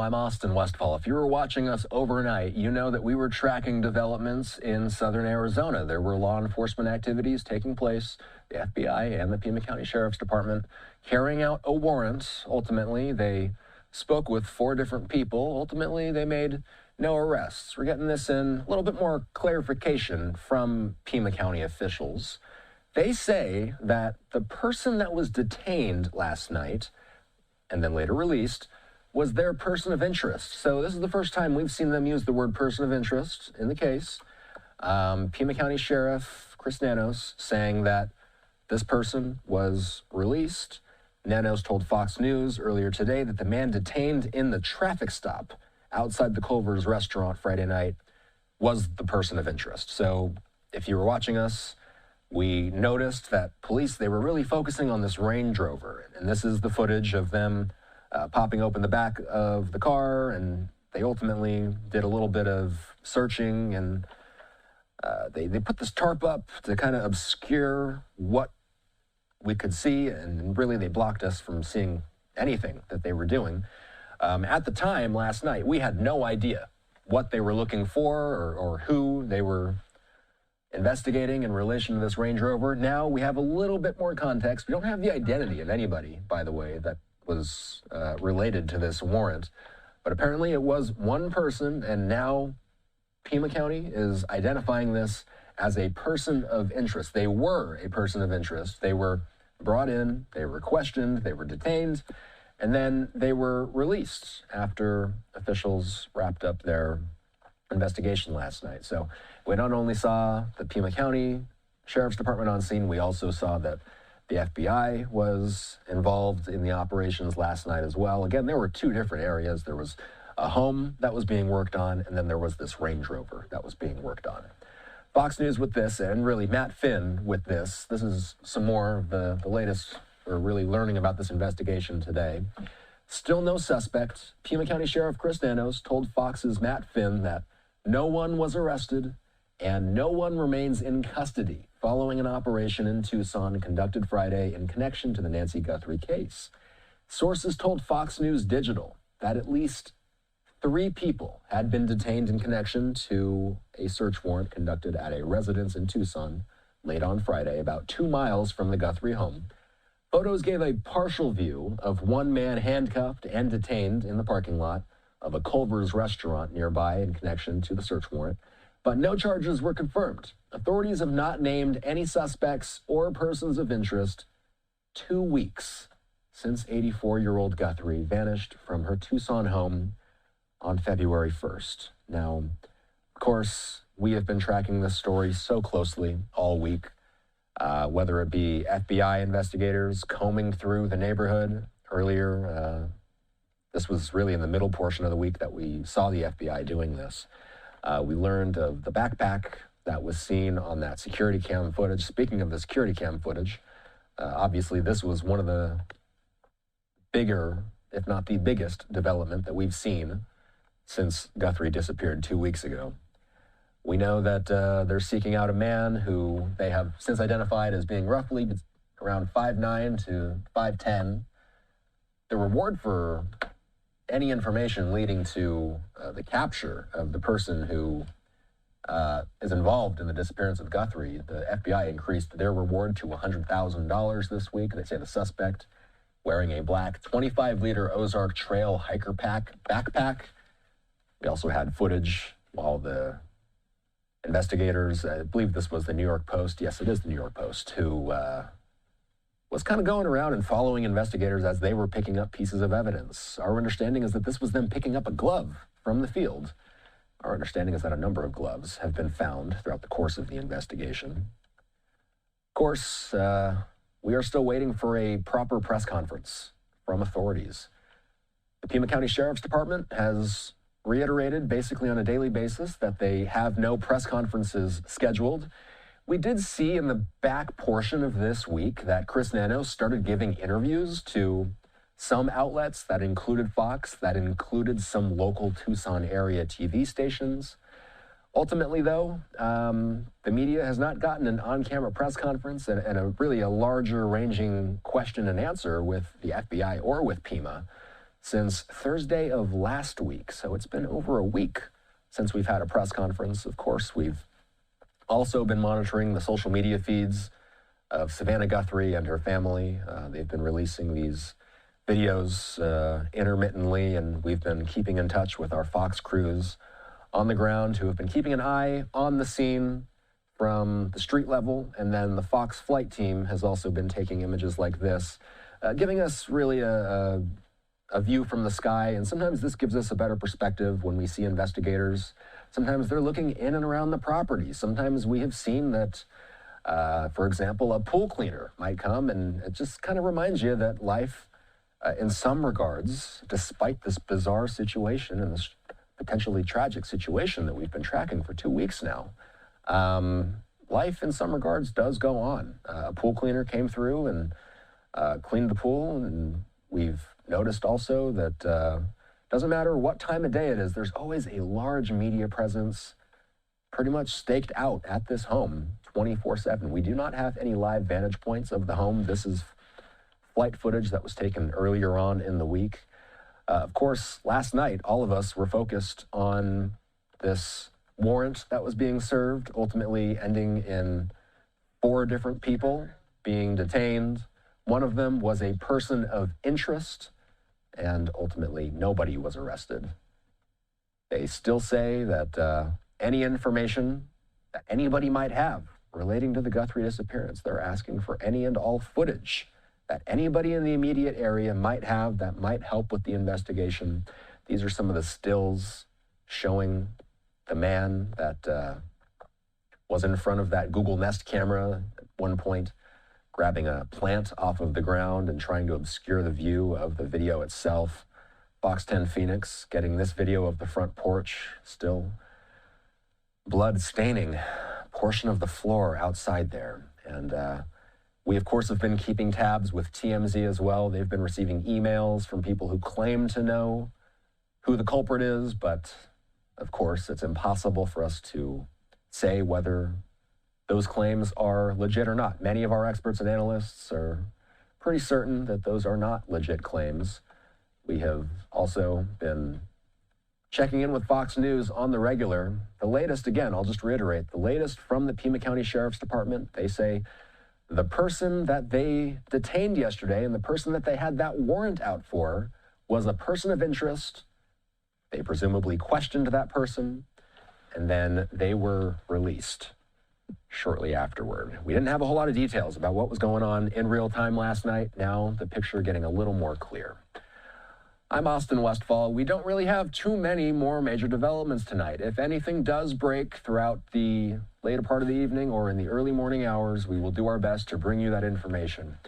I'm Austin Westfall. If you were watching us overnight, you know that we were tracking developments in southern Arizona. There were law enforcement activities taking place. The FBI and the Pima County Sheriff's Department carrying out a warrant. Ultimately, they spoke with 4 different people. Ultimately, they made no arrests. We're getting this in a little bit more clarification from Pima County officials. They say that the person that was detained last night and then later released was their person of interest. So this is the first time we've seen them use the word person of interest in the case. Pima County Sheriff Chris Nanos saying that this person was released. Nanos told Fox News earlier today that the man detained in the traffic stop outside the Culver's restaurant Friday night was the person of interest. So if you were watching us, we noticed that police, they were really focusing on this Range Rover. And this is the footage of them popping open the back of the car, and they ultimately did a little bit of searching, and they put this tarp up to kind of obscure what we could see, and really they blocked us from seeing anything that they were doing. At the time last night, we had no idea what they were looking for or who they were investigating in relation to this Range Rover. Now we have a little bit more context. We don't have the identity of anybody, by the way, that was related to this warrant. But apparently it was one person, and now Pima County is identifying this as a person of interest. They were a person of interest. They were brought in, they were questioned, they were detained, and then they were released after officials wrapped up their investigation last night. So we not only saw the Pima County Sheriff's Department on scene, we also saw that the FBI was involved in the operations last night as well. Again, there were 2 different areas. There was a home that was being worked on, and then there was this Range Rover that was being worked on. Fox News with this, and really Matt Finn with this. This is some more of the latest. We're really learning about this investigation today. Still no suspect. Pima County Sheriff Chris Nanos told Fox's Matt Finn that no one was arrested and no one remains in custody following an operation in Tucson conducted Friday in connection to the Nancy Guthrie case. Sources told Fox News Digital that at least 3 people had been detained in connection to a search warrant conducted at a residence in Tucson late on Friday, about 2 miles from the Guthrie home. Photos gave a partial view of one man handcuffed and detained in the parking lot of a Culver's restaurant nearby in connection to the search warrant, but no charges were confirmed. Authorities have not named any suspects or persons of interest 2 weeks since 84-year-old Guthrie vanished from her Tucson home on February 1st. Now, of course, we have been tracking this story so closely all week, whether it be FBI investigators combing through the neighborhood earlier. This was really in the middle portion of the week that we saw the FBI doing this. We learned of the backpack that was seen on that security cam footage. Speaking of the security cam footage, obviously this was one of the bigger, if not the biggest, development that we've seen since Guthrie disappeared 2 weeks ago. We know that they're seeking out a man who they have since identified as being roughly around 5'9" to 5'10". The reward for any information leading to the capture of the person who is involved in the disappearance of Guthrie, the FBI increased their reward to $100,000 this week. They say the suspect, wearing a black 25-liter Ozark Trail hiker backpack. We also had footage while the investigators, I believe this was the New York Post, yes, it is the New York Post, who was kind of going around and following investigators as they were picking up pieces of evidence. Our understanding is that this was them picking up a glove from the field. Our understanding is that a number of gloves have been found throughout the course of the investigation. Of course, we are still waiting for a proper press conference from authorities. The Pima County Sheriff's Department has reiterated basically on a daily basis that they have no press conferences scheduled. We did see in the back portion of this week that Chris Nanos started giving interviews to some outlets that included Fox, that included some local Tucson area TV stations. Ultimately, though, the media has not gotten an on-camera press conference and a really larger ranging question and answer with the FBI or with Pima since Thursday of last week. So it's been over a week since we've had a press conference. Of course, we've also been monitoring the social media feeds of Savannah Guthrie and her family. They've been releasing these videos intermittently, and we've been keeping in touch with our Fox crews on the ground who have been keeping an eye on the scene from the street level. And then the Fox flight team has also been taking images like this, giving us really a view from the sky. And sometimes this gives us a better perspective when we see investigators. Sometimes they're looking in and around the property. Sometimes we have seen that, for example, a pool cleaner might come, and it just kind of reminds you that life, in some regards, despite this bizarre situation and this potentially tragic situation that we've been tracking for 2 weeks now, life in some regards does go on. A pool cleaner came through and cleaned the pool, and we've noticed also that doesn't matter what time of day it is, there's always a large media presence pretty much staked out at this home 24/7. We do not have any live vantage points of the home. This is flight footage that was taken earlier on in the week. Of course, last night, all of us were focused on this warrant that was being served, ultimately ending in 4 different people being detained. One of them was a person of interest, and ultimately nobody was arrested. They still say that any information that anybody might have relating to the Guthrie disappearance, they're asking for any and all footage that anybody in the immediate area might have that might help with the investigation. These are some of the stills showing the man that was in front of that Google Nest camera at one point, grabbing a plant off of the ground and trying to obscure the view of the video itself. Fox 10 Phoenix getting this video of the front porch, still blood staining a portion of the floor outside there. And we, of course, have been keeping tabs with TMZ as well. They've been receiving emails from people who claim to know who the culprit is, but of course, it's impossible for us to say whether those claims are legit or not. Many of our experts and analysts are pretty certain that those are not legit claims. We have also been checking in with Fox News on the regular. The latest, again, I'll just reiterate, the latest from the Pima County Sheriff's Department, they say the person that they detained yesterday and the person that they had that warrant out for was a person of interest. They presumably questioned that person, and then they were released shortly afterward. We didn't have a whole lot of details about what was going on in real time last night. Now the picture getting a little more clear. I'm Austin Westfall. We don't really have too many more major developments tonight. If anything does break throughout the later part of the evening or in the early morning hours, we will do our best to bring you that information.